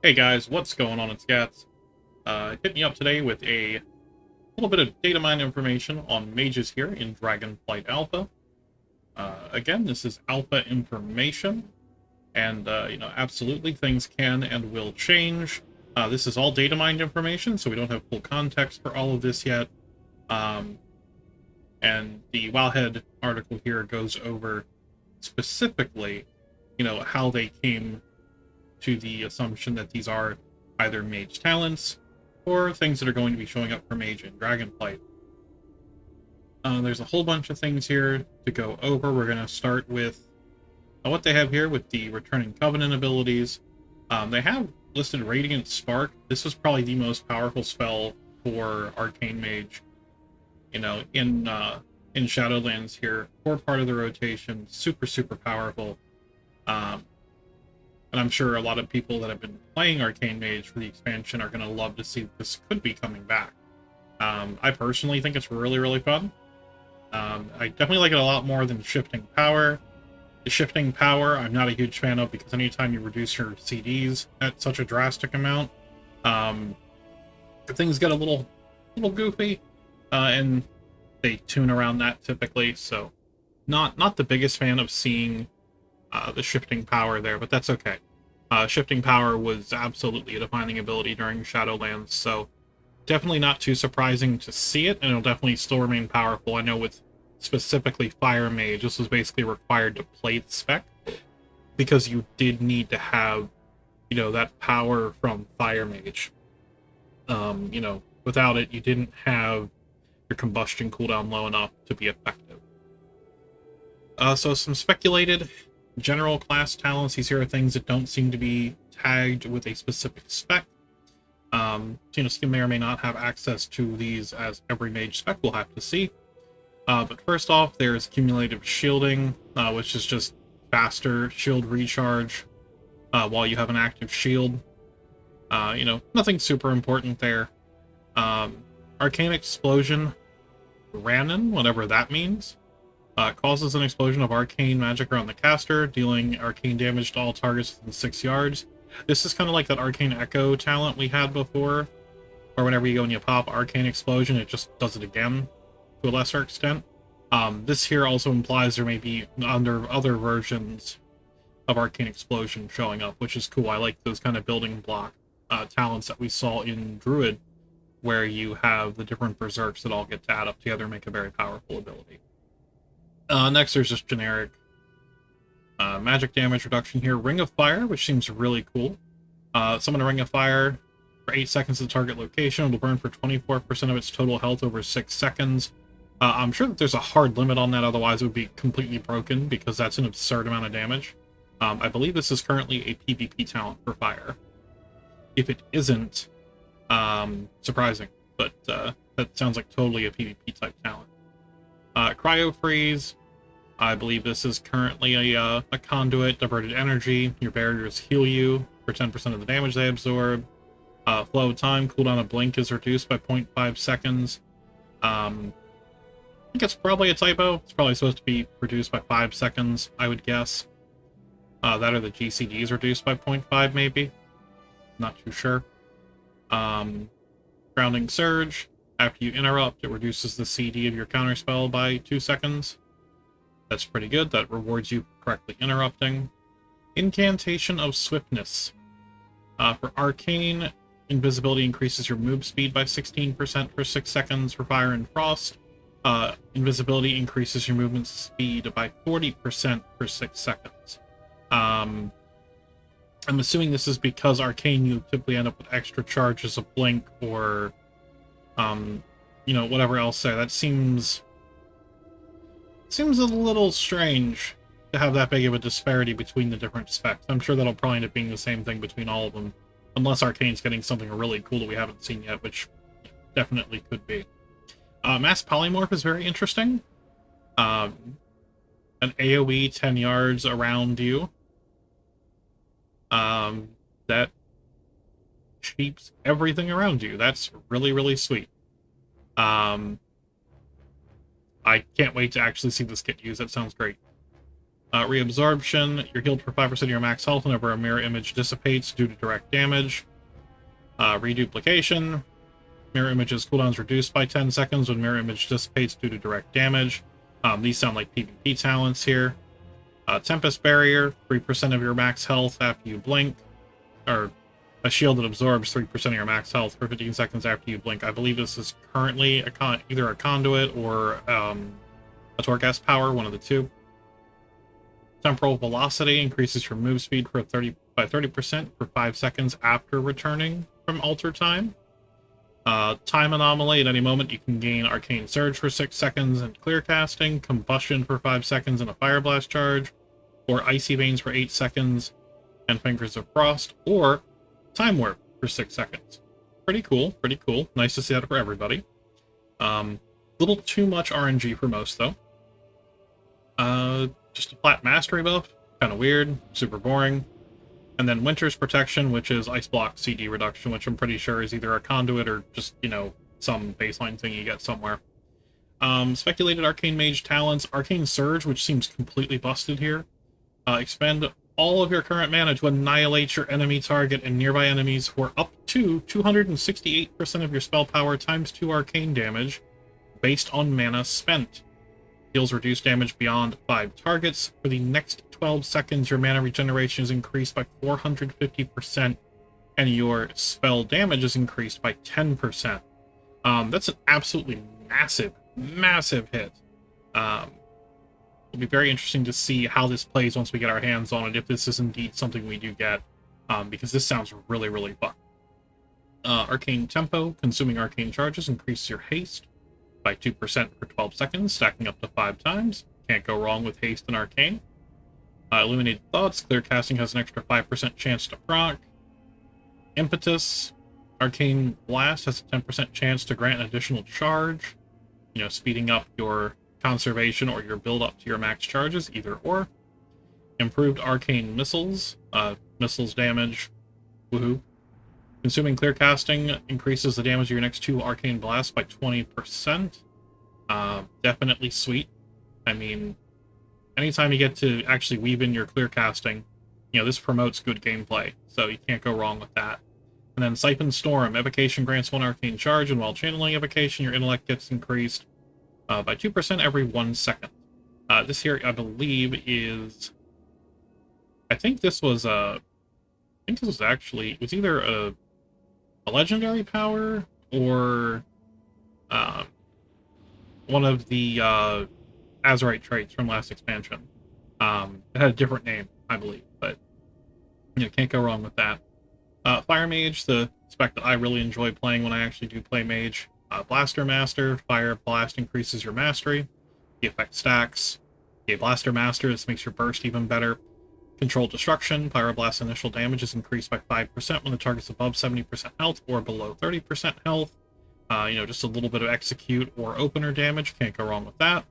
Hey guys, what's going on? It's Gats. Hitting you up today with a little bit of Datamined information on mages here in Dragonflight Alpha. Again, this is alpha information, and absolutely things can and will change. This is all Datamined information, so we don't have full context for all of this yet. And the Wowhead article here goes over specifically, how they came to the assumption that these are either mage talents or things that are going to be showing up for mage in Dragonflight. There's a whole bunch of things here to go over. We're going to start with what they have here with the Returning Covenant abilities. They have listed Radiant Spark. This was probably the most powerful spell for Arcane Mage, in Shadowlands here. Core part of the rotation, super, super powerful. And I'm sure a lot of people that have been playing Arcane Mage for the expansion are going to love to see this could be coming back. I personally think it's really, really fun. I definitely like it a lot more than Shifting Power. The Shifting Power, I'm not a huge fan of because anytime you reduce your CDs at such a drastic amount, things get a little goofy, and they tune around that typically. So, not the biggest fan of seeing the Shifting Power there, but that's okay. Shifting Power was absolutely a defining ability during Shadowlands, so definitely not too surprising to see it, and it'll definitely still remain powerful. I know with specifically Fire Mage, this was basically required to play the spec, because you did need to have, that power from Fire Mage. Without it, you didn't have your combustion cooldown low enough to be effective. So some speculated general class talents. These here are things that don't seem to be tagged with a specific spec. Skim may or may not have access to these, as every mage spec we'll have to see. But first off, there's cumulative shielding, which is just faster shield recharge while you have an active shield. Nothing super important there. Arcane Explosion, Ranon, whatever that means. Causes an explosion of arcane magic around the caster, dealing arcane damage to all targets within 6 yards. This is kind of like that Arcane Echo talent we had before, or whenever you go and you pop Arcane Explosion, it just does it again, to a lesser extent. This here also implies there may be other versions of Arcane Explosion showing up, which is cool. I like those kind of building block talents that we saw in Druid, where you have the different berserks that all get to add up together and make a very powerful ability. Next, there's just generic magic damage reduction here. Ring of Fire, which seems really cool. Summon a Ring of Fire for 8 seconds at the target location. It'll burn for 24% of its total health over 6 seconds. I'm sure that there's a hard limit on that, otherwise it would be completely broken, because that's an absurd amount of damage. I believe this is currently a PvP talent for Fire. If it isn't, surprising, but that sounds like totally a PvP type talent. Cryo Freeze, I believe this is currently a conduit, diverted energy. Your barriers heal you for 10% of the damage they absorb. Flow of time, cooldown of blink is reduced by 0.5 seconds. I think it's probably a typo. It's probably supposed to be reduced by 5 seconds, I would guess. That or the GCD is reduced by 0.5 maybe. Not too sure. Grounding Surge. After you interrupt, it reduces the CD of your counterspell by 2 seconds. That's pretty good. That rewards you for correctly interrupting. Incantation of Swiftness. For Arcane, invisibility increases your move speed by 16% for 6 seconds for Fire and Frost. Invisibility increases your movement speed by 40% for 6 seconds. I'm assuming this is because Arcane, you typically end up with extra charges of Blink or whatever else there. That seems a little strange to have that big of a disparity between the different specs. I'm sure that'll probably end up being the same thing between all of them, unless Arcane's getting something really cool that we haven't seen yet, which definitely could be. Mass Polymorph is very interesting. An AoE 10 yards around you. That keeps everything around you. That's really, really sweet. I can't wait to actually see this get used. That sounds great. Reabsorption, you're healed for 5% of your max health whenever a mirror image dissipates due to direct damage. Reduplication, mirror image's cooldowns reduced by 10 seconds when mirror image dissipates due to direct damage. These sound like PvP talents here. Tempest Barrier, 3% of your max health after you blink. Or a shield that absorbs 3% of your max health for 15 seconds after you blink. I believe this is currently either a conduit or a Torghast power, one of the two. Temporal Velocity increases your move speed by 30% for 5 seconds after returning from Alter Time. Time Anomaly, at any moment you can gain Arcane Surge for 6 seconds and Clear Casting, Combustion for 5 seconds and a Fire Blast charge, or Icy Veins for 8 seconds and Fingers of Frost, or Time Warp for 6 seconds. Pretty cool, pretty cool. Nice to see that for everybody. Little too much RNG for most, though. Just a flat mastery buff, kind of weird, super boring. And then Winter's Protection, which is Ice Block CD reduction, which I'm pretty sure is either a conduit or just, you know, some baseline thing you get somewhere. Speculated Arcane Mage talents, Arcane Surge, which seems completely busted here. Expend all of your current mana to annihilate your enemy target and nearby enemies for up to 268% of your spell power times 2 arcane damage, based on mana spent. Deals reduced damage beyond 5 targets. For the next 12 seconds, your mana regeneration is increased by 450%, and your spell damage is increased by 10%. That's an absolutely massive hit. It'll be very interesting to see how this plays once we get our hands on it, if this is indeed something we do get, because this sounds really fun. Arcane Tempo, consuming arcane charges, increases your haste by 2% for 12 seconds, stacking up to 5 times. Can't go wrong with haste and arcane. Illuminated Thoughts, clear casting has an extra 5% chance to proc. Impetus, Arcane Blast has a 10% chance to grant an additional charge, you know, speeding up your conservation or your build up to your max charges, either or. Improved Arcane Missiles, missiles damage, woohoo. Consuming clear casting increases the damage of your next 2 arcane blasts by 20%. Definitely sweet. I mean, anytime you get to actually weave in your clear casting, you know, this promotes good gameplay, so you can't go wrong with that. And then Siphon Storm, Evocation grants 1 arcane charge, and while channeling Evocation, your intellect gets increased by 2% every 1 second. This here, I believe, is... I think this was actually... It was either a legendary power or one of the Azurite traits from last expansion. It had a different name, I believe, but you know, can't go wrong with that. Fire Mage, the spec that I really enjoy playing when I actually do play Mage. Blaster Master, Fire Blast increases your mastery. The effect stacks. Blaster Master, this makes your burst even better. Controlled Destruction, Pyroblast's initial damage is increased by 5% when the target's above 70% health or below 30% health. You know, just a little bit of execute or opener damage, can't go wrong with that.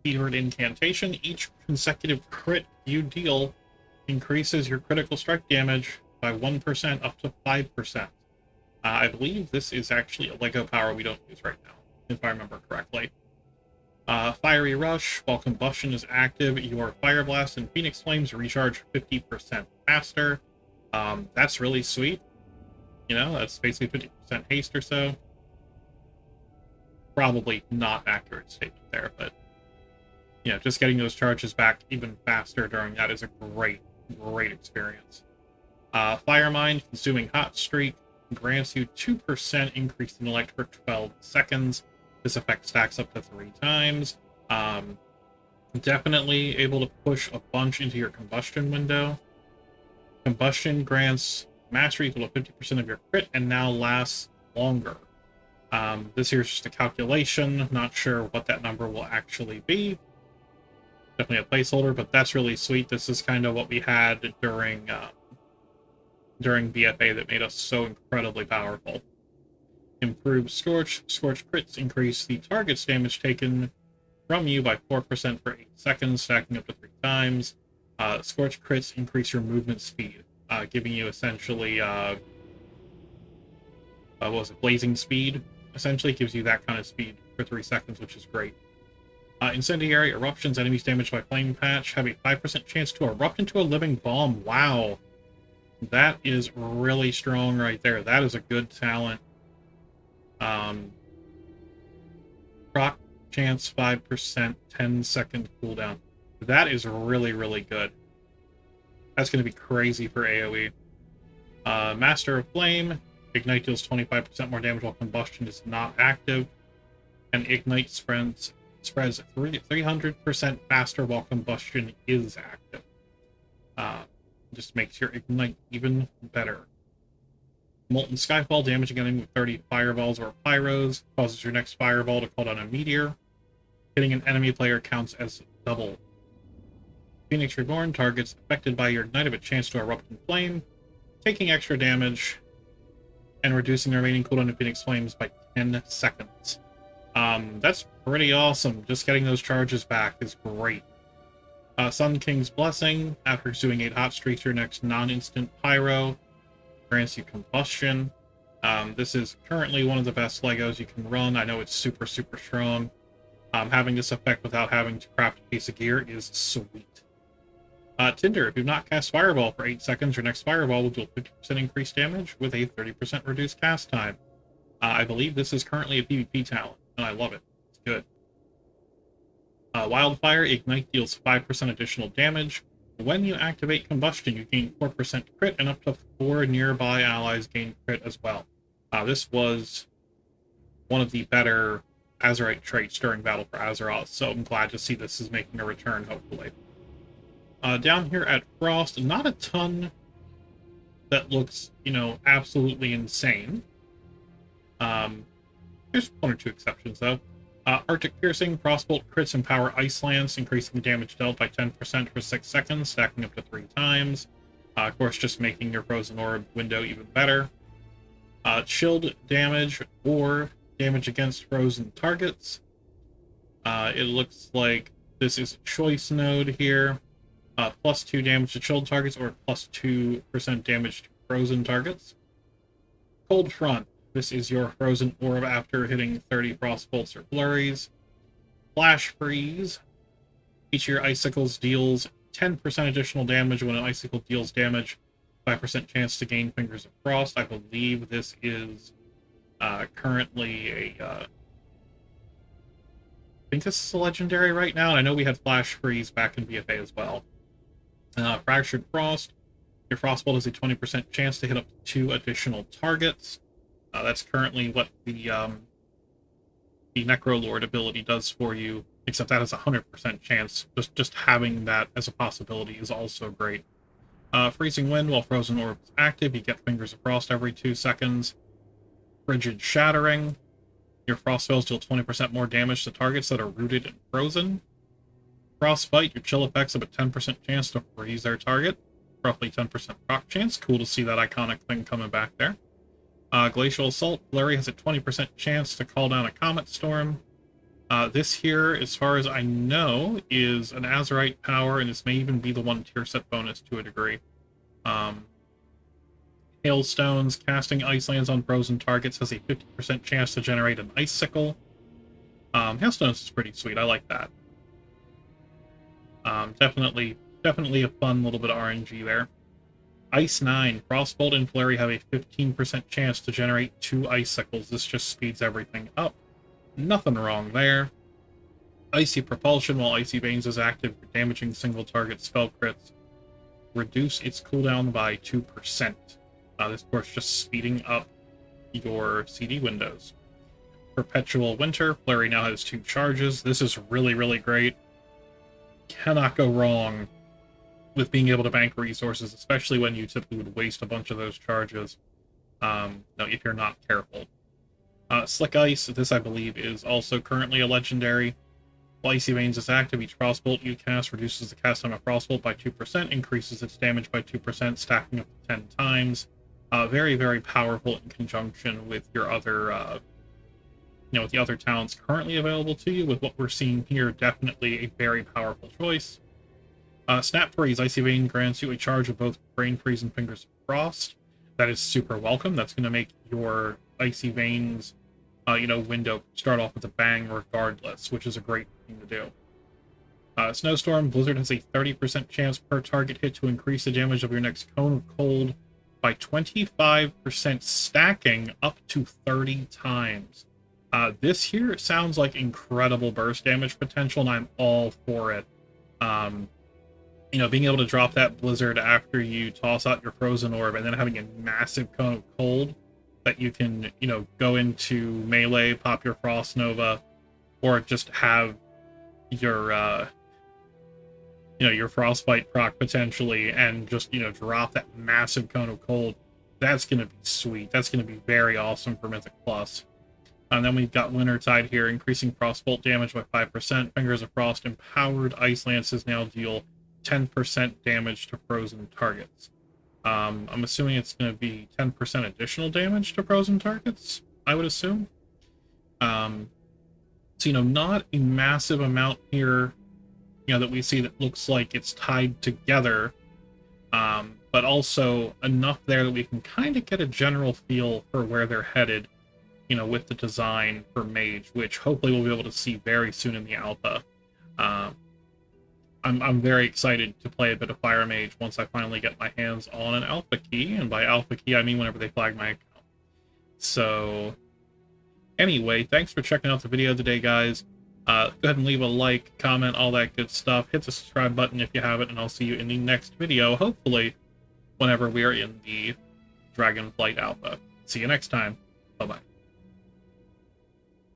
Keyword Incantation, each consecutive crit you deal increases your critical strike damage by 1% up to 5%. I believe this is actually a Lego power we don't use right now, if I remember correctly. Fiery Rush, while combustion is active, your Fire Blast and Phoenix Flames recharge 50% faster. That's really sweet. You know, that's basically 50% haste or so. Probably not accurate statement there, but you know, just getting those charges back even faster during that is a great experience. Firemind, consuming Hot Streak, grants you 2% increased intellect for 12 seconds. This effect stacks up to 3 times. Definitely able to push a bunch into your combustion window. Combustion grants mastery equal to 50% of your crit and now lasts longer. This here is just a calculation. Not sure what that number will actually be. Definitely a placeholder, but that's really sweet. This is kind of what we had during BFA that made us so incredibly powerful. Improved Scorch. Scorch crits increase the target's damage taken from you by 4% for 8 seconds, stacking up to 3 times. Scorch crits increase your movement speed, giving you essentially, what was it, blazing speed? Essentially gives you that kind of speed for 3 seconds, which is great. Incendiary eruptions, enemies damaged by flame patch have a 5% chance to erupt into a living bomb. Wow. That is really strong right there. That is a good talent. Proc chance 5%, 10-second cooldown. That is really, really good. That's going to be crazy for AoE. Master of Flame. Ignite deals 25% more damage while combustion is not active. And Ignite spreads 300% faster while combustion is active. Just makes your Ignite even better. Molten Skyfall, damaging enemy with 30 fireballs or pyros, causes your next fireball to call down a meteor. Hitting an enemy player counts as double. Phoenix Reborn, targets affected by your Ignite have a chance to erupt in flame, taking extra damage, and reducing the remaining cooldown of Phoenix Flames by 10 seconds. That's pretty awesome. Just getting those charges back is great. Sun King's Blessing, after pursuing 8 hot streaks, your next non-instant pyro grants you combustion. This is currently one of the best Legos you can run. I know it's super, super strong. Having this effect without having to craft a piece of gear is sweet. Tinder, if you've not cast Fireball for 8 seconds, your next Fireball will deal 50% increased damage with a 30% reduced cast time. I believe this is currently a PvP talent, and I love it. It's good. Wildfire, Ignite deals 5% additional damage. When you activate Combustion, you gain 4% crit, and up to 4 nearby allies gain crit as well. This was one of the better Azerite traits during Battle for Azeroth, so I'm glad to see this is making a return, hopefully. Down here at Frost, not a ton that looks, absolutely insane. There's 1 or 2 exceptions, though. Arctic Piercing, Frostbolt crits empower Ice Lance, increasing the damage dealt by 10% for 6 seconds, stacking up to 3 times. Of course, just making your Frozen Orb window even better. Chilled damage, or damage against frozen targets. It looks like this is a choice node here. Plus 2 damage to chilled targets, or plus 2% damage to frozen targets. Cold Front. This is your Frozen Orb after hitting 30 Frostbolts or Flurries. Flash Freeze. Each of your Icicles deals 10% additional damage when an Icicle deals damage. 5% chance to gain Fingers of Frost. I believe this is currently a... I think this is a legendary right now, and I know we had Flash Freeze back in BFA as well. Fractured Frost. Your Frostbolt has a 20% chance to hit up to 2 additional targets. That's currently what the Necrolord ability does for you, except that has a 100% chance. Just having that as a possibility is also great. Freezing Wind, while Frozen Orb is active, you get Fingers of Frost every 2 seconds. Frigid Shattering. Your Frost spells deal 20% more damage to targets that are rooted and frozen. Frostbite, your chill effects have a 10% chance to freeze their target. Roughly 10% proc chance. Cool to see that iconic thing coming back there. Glacial Assault, Flurry has a 20% chance to call down a Comet Storm. This here, as far as I know, is an Azerite power, and this may even be the 1 tier set bonus to a degree. Hailstones, casting Ice Lands on frozen targets has a 50% chance to generate an Icicle. Hailstones is pretty sweet, I like that. Definitely a fun little bit of RNG there. Ice 9, Frostbolt and Flurry have a 15% chance to generate 2 Icicles. This just speeds everything up. Nothing wrong there. Icy Propulsion, while Icy Veins is active, damaging single target spell crits. Reduce its cooldown by 2%. This, of course, just speeding up your CD windows. Perpetual Winter, Flurry now has 2 charges. This is really, really great. Cannot go wrong with being able to bank resources, especially when you typically would waste a bunch of those charges, if you're not careful. Slick Ice, this I believe is also currently a legendary. While Icy Veins is active, each Frostbolt you cast reduces the cast time of Frostbolt by 2%, increases its damage by 2%, stacking up to 10 times. Very, very powerful in conjunction with your other, with the other talents currently available to you. With what we're seeing here, definitely a very powerful choice. Snap Freeze, Icy Vein grants you a charge of both Brain Freeze and Fingers of Frost. That is super welcome. That's going to make your Icy Veins window start off with a bang regardless, which is a great thing to do. Snowstorm, Blizzard has a 30% chance per target hit to increase the damage of your next cone of cold by 25%, stacking up to 30 times. This here sounds like incredible burst damage potential, and I'm all for it. Being able to drop that Blizzard after you toss out your Frozen Orb, and then having a massive cone of cold that you can, go into melee, pop your Frost Nova, or just have your, your Frostbite proc potentially, and just, drop that massive cone of cold. That's going to be sweet. That's going to be very awesome for Mythic Plus. And then we've got Wintertide here, increasing Frostbolt damage by 5%. Fingers of Frost empowered Ice Lances now deal 10% damage to frozen targets. I'm assuming it's going to be 10% additional damage to frozen targets, I would assume. Not a massive amount here, that we see that looks like it's tied together, but also enough there that we can kind of get a general feel for where they're headed, with the design for Mage, which hopefully we'll be able to see very soon in the alpha. I'm very excited to play a bit of Fire Mage once I finally get my hands on an alpha key, and by alpha key I mean whenever they flag my account. So, anyway, thanks for checking out the video today, guys. Go ahead and leave a like, comment, all that good stuff. Hit the subscribe button if you haven't, and I'll see you in the next video, hopefully whenever we're in the Dragonflight Alpha. See you next time. Bye-bye.